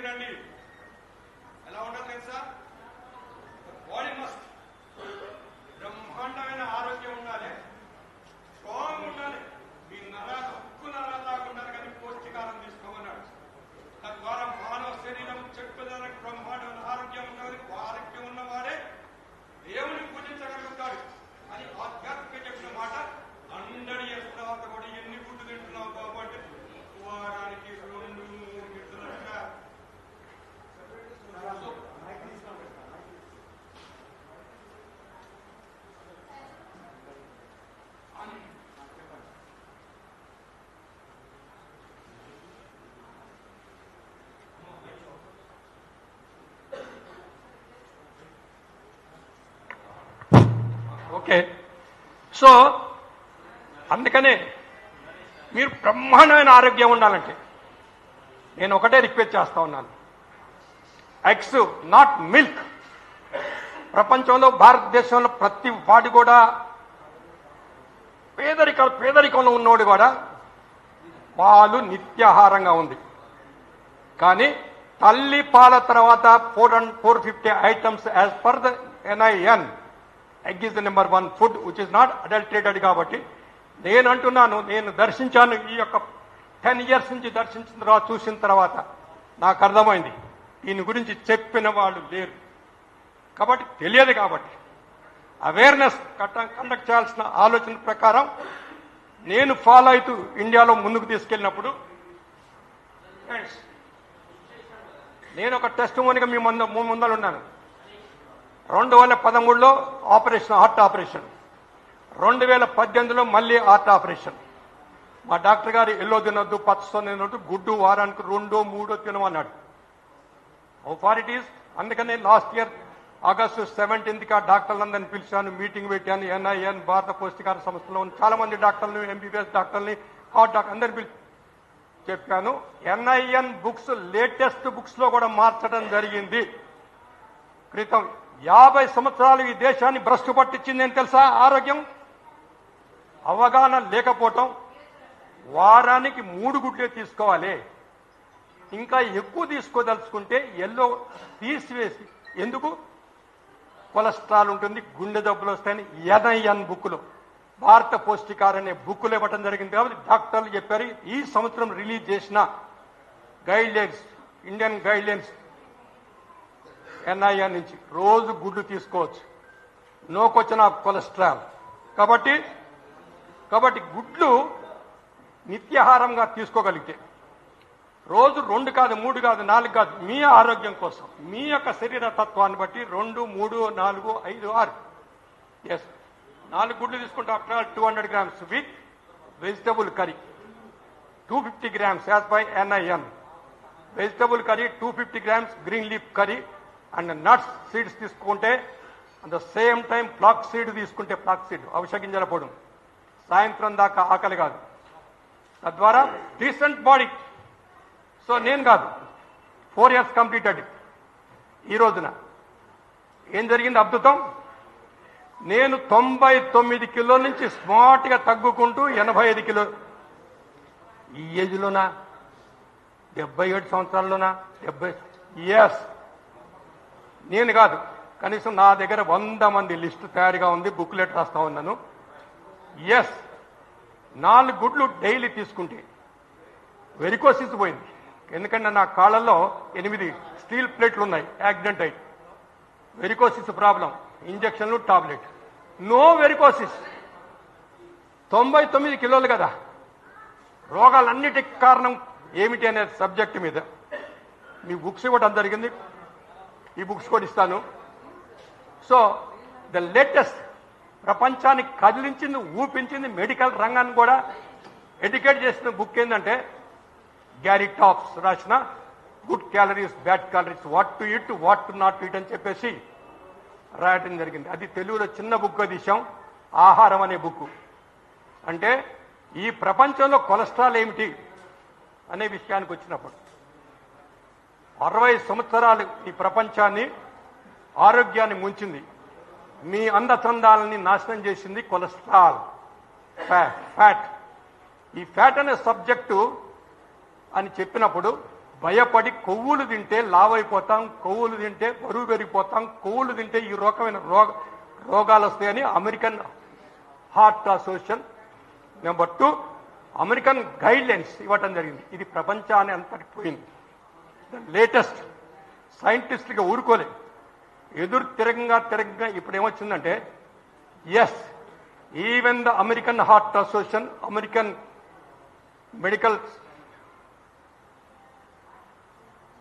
తినండి. ఎలా ఉండాలి తెలుసా? బాడీ మస్ట్ బ్రహ్మాండమైన ఆరోగ్యం ఉండాలి, స్ట్రాంగ్ ఉండాలి. మీ నరాలు హక్కు నరాలు దాకా ఉండాలి, కానీ పౌష్టికారం తీసుకోమన్నాడు. తద్వారా మానవ శరీరం చెట్టుదలకు బ్రహ్మాండమైన ఆరోగ్యం ఉన్నది. ఆరోగ్యం ఉన్నవాడే దేవుని పూజించగలుగుతాడు అని ఆధ్యాత్మిక చెప్పిన మాట. 100 years తర్వాత కూడా ఎన్ని గుడ్డు తింటున్నావు కాబట్టి వారానికి 2-3 తింటున్నట్టుగా ఓకే. సో అందుకనే మీరు బ్రహ్మాండమైన ఆరోగ్యం ఉండాలంటే నేను ఒకటే రిక్వెస్ట్ చేస్తా ఉన్నాను, ఎగ్స్ నాట్ మిల్క్. ప్రపంచంలో భారతదేశంలో ప్రతి వాడి కూడా పేదరికంలో ఉన్నవాడు కూడా పాలు నిత్యాహారంగా ఉంది. కానీ తల్లి పాల తర్వాత 450 items as per the NIN, egg is the number 1 food which is not adulterated. కాబట్టి నేను అంటున్నాను, నేను దర్శించాను. ఈ యొక్క 10 years నుంచి దర్శించిన తర్వాత చూసిన తర్వాత నాకు అర్థమైంది దీని గురించి చెప్పిన వాళ్ళు లేరు. కాబట్టి తెలియదు. కాబట్టి అవేర్నెస్ కండక్ట్ చేయాల్సిన ఆలోచన ప్రకారం నేను ఫాలో అవుతూ ఇండియాలో ముందుకు తీసుకెళ్ళినప్పుడు నేను ఒక టెస్ట్ మోనిగా మీ ముందర ఉన్నాను. 2013లో హార్ట్ ఆపరేషన్, 2018లో మళ్ళీ హార్ట్ ఆపరేషన్. మా డాక్టర్ గారు ఎల్లో తినొద్దు, పచ్చ తినొద్దు, గుడ్డు వారానికి 2-3 తినమన్నాడు. Far it is. అందుకనే లాస్ట్ ఇయర్ ఆగస్టు 17కి ఆ డాక్టర్లందరినీ పిలిచాను, మీటింగ్ పెట్టాను. NIN భారత పౌష్టికార సంస్థలో ఉన్న చాలా మంది డాక్టర్లు, MBBS డాక్టర్ని, హార్ట్ డాక్టర్ అందరినీ పిలిచి చెప్పాను. NIN బుక్స్ లేటెస్ట్ బుక్స్ లో కూడా మార్చడం జరిగింది. క్రితం 50 సంవత్సరాలు ఈ దేశాన్ని భ్రష్టు పట్టించింది అని తెలుసా? ఆరోగ్యం అవగాహన లేకపోవటం. వారానికి 3 గుడ్లే తీసుకోవాలి. ఇంకా ఎక్కువ తీసుకోదలుచుకుంటే ఎల్లో తీసివేసి, ఎందుకు? కొలెస్ట్రాల్ ఉంటుంది, గుండె జబ్బులు వస్తాయని NIN బుక్లో, భారత పౌష్టికార అనే బుక్కులు ఇవ్వటం జరిగింది. కాబట్టి డాక్టర్లు చెప్పారు. ఈ సంవత్సరం రిలీజ్ చేసిన guide lines, Indian guide lines NIN నుంచి రోజు గుడ్డు తీసుకోవచ్చు, నోకొచ్చిన కొలెస్ట్రాల్. కాబట్టి గుడ్లు నిత్యాహారంగా తీసుకోగలిగితే రోజు 2 కాదు, 3 కాదు, 4 కాదు, మీ ఆరోగ్యం కోసం, మీ యొక్క శరీర తత్వాన్ని బట్టి 2, 3, 4, 5, 6 ఎస్ 4 గుడ్లు తీసుకుంటే after all 200 grams with vegetable curry, 250 grams as by NIN. Vegetable curry 250 grams, green leaf curry and nuts seeds తీసుకుంటే, at the same time flax seed తీసుకుంటే, ఫ్లాక్ సీడ్ అవశగింజల పొడి, సాయంత్రం దాకా ఆకలి కాదు. తద్వారా డీసెంట్ బాడీ. సో నేను కాదు, 4 years కంప్లీటెడ్. ఈ రోజున ఏం జరిగింది అద్భుతం? నేను 99 కిలోల నుంచి స్మార్ట్ గా తగ్గుకుంటూ 85 కిలోలు. ఈ ఏజ్లోనా? 77 సంవత్సరాల్లోనా? 70. ఎస్, నేను కాదు, కనీసం నా దగ్గర 100 మంది లిస్టు తయారుగా ఉంది, బుక్లెట్ రాస్తా ఉన్నాను. ఎస్, 4 గుడ్లు డైలీ తీసుకుంటే వెరికోసిస్ పోయింది. ఎందుకంటే నా కాళ్ళల్లో 8 స్టీల్ ప్లేట్లు ఉన్నాయి, యాక్సిడెంట్ అయ్యి. వెరికోసిస్ ప్రాబ్లం, ఇంజక్షన్లు, టాబ్లెట్, నో వెరికోసిస్. 99 కిలోలు కదా. రోగాలన్నిటికి కారణం ఏమిటి అనే సబ్జెక్ట్ మీద మీ బుక్స్ ఇవ్వడం జరిగింది. ఈ బుక్స్ కూడా ఇస్తాను. సో ద లేటెస్ట్, ప్రపంచానికి కదిలించింది, ఊపించింది, మెడికల్ రంగాన్ని కూడా ఎడ్యుకేట్ చేసిన బుక్ ఏంటంటే గ్యారీ టాప్స్ రాసిన good calories, bad calories, what to eat, what to not eat అని చెప్పేసి రాయటం జరిగింది. అది తెలుగులో చిన్న బుక్ తీసాం, ఆహారం అనే బుక్. అంటే ఈ ప్రపంచంలో కొలెస్ట్రాల్ ఏమిటి అనే విషయానికి వచ్చినప్పుడు 60 సంవత్సరాలు ఈ ప్రపంచాన్ని, ఆరోగ్యాన్ని ముంచింది. మీ అందచందాలని నాశనం చేసింది కొలెస్ట్రాల్, ఫ్యాట్. ఈ ఫ్యాట్ అనే సబ్జెక్టు అని చెప్పినప్పుడు భయపడి కొవ్వులు తింటే లావైపోతాం, కొవ్వులు తింటే బరువు పెరిగిపోతాం, కొవ్వులు తింటే ఈ రకమైన రోగాలు వస్తాయని American heart association. Number 2, American guidelines ఇవ్వటం జరిగింది. ఇది ప్రపంచాన్ని అంతటికి పోయింది. లేటెస్ట్ సైంటిస్టులుగా ఊరుకోలేదు. ఎదురు తిరగంగా ఇప్పుడు ఏమొచ్చిందంటే, yes, even the American heart association, American medical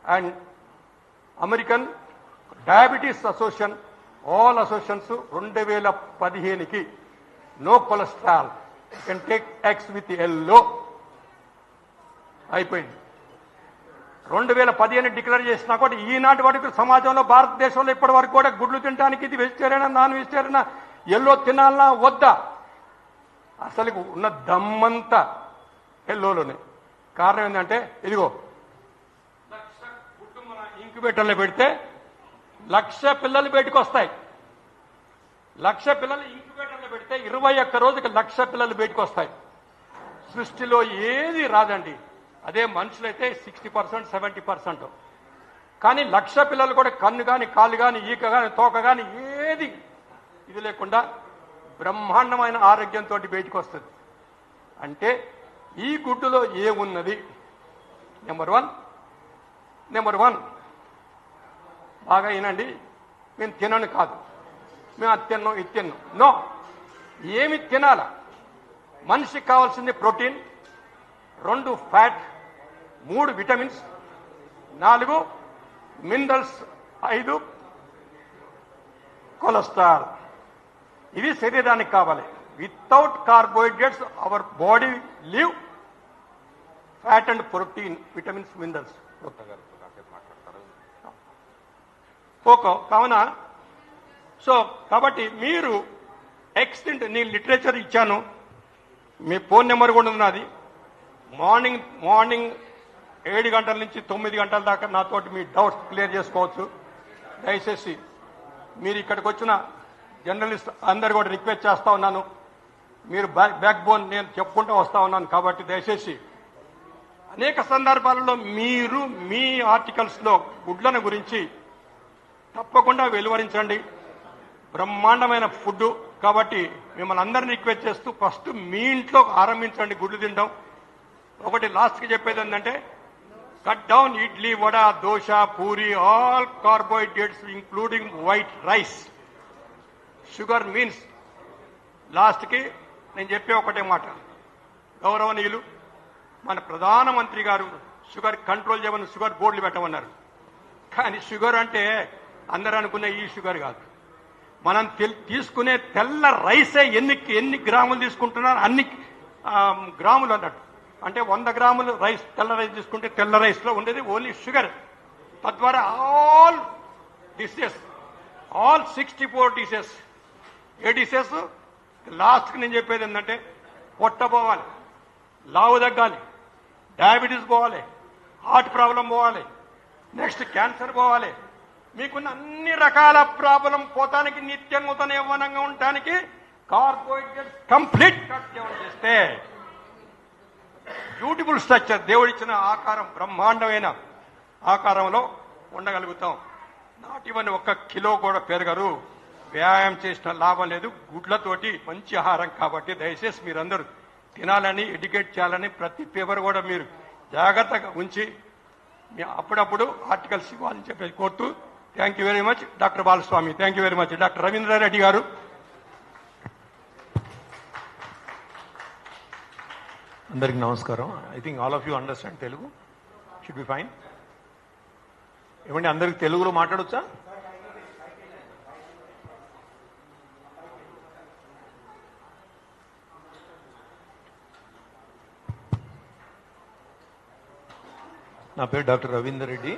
and American diabetes association, all associations 2015కి no cholesterol, can take eggs with yellow అయిపోయింది. 2015 డిక్లేర్ చేసినా కూడా ఈనాటి వరకు సమాజంలో భారతదేశంలో ఇప్పటి వరకు కూడా గుడ్లు తినడానికి ఇది వెజిటేరియనా నాన్ వెజిటేరియనా, ఎల్లో తినాలన్నా వద్దా, అసలు ఉన్న దమ్మంతా ఎల్లోలోనే. కారణం ఏంటంటే, ఇదిగో 1,00,000 గుడ్లు మన ఇంక్యుబేటర్లో పెడితే 1,00,000 పిల్లలు బయటకు వస్తాయి. 1,00,000 పిల్లలు ఇంక్యుబేటర్లో పెడితే 21 రోజుకి 1,00,000 పిల్లలు బయటకు వస్తాయి. సృష్టిలో ఏది రాదండి. అదే మనుషులైతే 60%, 70%. కానీ 1,00,000 పిల్లలు కూడా కన్ను కానీ, కాళ్ళు కానీ, ఈక కానీ, తోక కానీ ఏది ఇది లేకుండా బ్రహ్మాండమైన ఆరోగ్యంతో బయటకు వస్తుంది. అంటే ఈ గుడ్డులో ఏమున్నది? నెంబర్ వన్ బాగా వినండి. మేము తినను కాదు, మేము అది తిన్నాం ఇది తిన్నాం, నో. ఏమి తినాల? మనిషికి కావాల్సింది protein, 2 fat, 3 vitamins, 4 minerals, 5 cholesterol. ఇవి శరీరానికి కావాలి. Without carbohydrates our body live, fat and protein, vitamins, minerals. కావున కాబట్టి మీరు ఎక్స్టెంట్, నేను లిటరేచర్ ఇచ్చాను, మీ ఫోన్ నెంబర్ కూడా ఉన్నది. మార్నింగ్ 7 గంటల నుంచి 9 గంటల దాకా నాతోటి మీ డౌట్స్ క్లియర్ చేసుకోవచ్చు. దయచేసి మీరు ఇక్కడికి వచ్చిన జర్నలిస్ట్ అందరు కూడా రిక్వెస్ట్ చేస్తా ఉన్నాను. మీరు బ్యాక్ బోన్ నేను చెప్పుకుంటూ వస్తా ఉన్నాను. కాబట్టి దయచేసి అనేక సందర్భాలలో మీరు మీ ఆర్టికల్స్ లో గుడ్లను గురించి తప్పకుండా వెలువరించండి. బ్రహ్మాండమైన ఫుడ్ కాబట్టి మిమ్మల్ని అందరినీ రిక్వెస్ట్ చేస్తూ ఫస్ట్ మీ ఇంట్లో ఆరంభించండి గుడ్లు తినడం. ఒకటి లాస్ట్కి చెప్పేది ఏంటంటే, cut down idli, vada, dosa, puri, all carbohydrates including white rice. Sugar means లాస్ట్కి నేను చెప్పే ఒకటే మాట, గౌరవనీయులు మన ప్రధానమంత్రి గారు షుగర్ కంట్రోల్ చేయమని షుగర్ బోర్డులు పెట్టమన్నారు. కానీ షుగర్ అంటే అందరూ అనుకునే ఈ షుగర్ కాదు. మనం తీసుకునే తెల్ల రైసే ఎన్ని గ్రాములు తీసుకుంటున్నారు అన్ని గ్రాములు అన్నట్టు. అంటే 100 గ్రాములు రైస్, తెల్ల రైస్ తీసుకుంటే తెల్ల రైస్ లో ఉండేది ఓన్లీ షుగర్. తద్వారా ఆల్ 64 డిసెస్, ఏ డిసెస్ లాస్ట్కి నేను చెప్పేది ఏంటంటే, పొట్ట పోవాలి, లావు తగ్గాలి, డయాబెటీస్ పోవాలి, హార్ట్ ప్రాబ్లం పోవాలి, నెక్స్ట్ క్యాన్సర్ పోవాలి. మీకున్న అన్ని రకాల ప్రాబ్లం పోతానికి, నిత్యం నూతన యవ్వనంగా ఉండటానికి కార్బోహైడ్రేట్స్ కంప్లీట్ కట్ చేస్తే బ్యూటిఫుల్ స్ట్రక్చర్, దేవుడిచ్చిన ఆకారం, బ్రహ్మాండమైన ఆకారంలో ఉండగలుగుతాం. నాటివని 1 కిలో కూడా పెరగరు. వ్యాయామం చేసిన లాభం లేదు. గుడ్లతోటి మంచి ఆహారం. కాబట్టి దయచేసి మీరందరూ తినాలని, ఎడ్యుకేట్ చేయాలని ప్రతి పేపర్ కూడా మీరు జాగ్రత్తగా ఉంచి అప్పుడప్పుడు ఆర్టికల్స్ ఇవ్వాలని చెప్పి కోరుతూ, thank you very much doctor Balaswamy. Thank you very much doctor Ravindra Reddy garu. అందరికి నమస్కారం. I think all of you understand Telugu, should be fine. ఏమండి అందరికి తెలుగులో మాట్లాడొచ్చా? నా పేరు డాక్టర్ రవీందర్ రెడ్డి.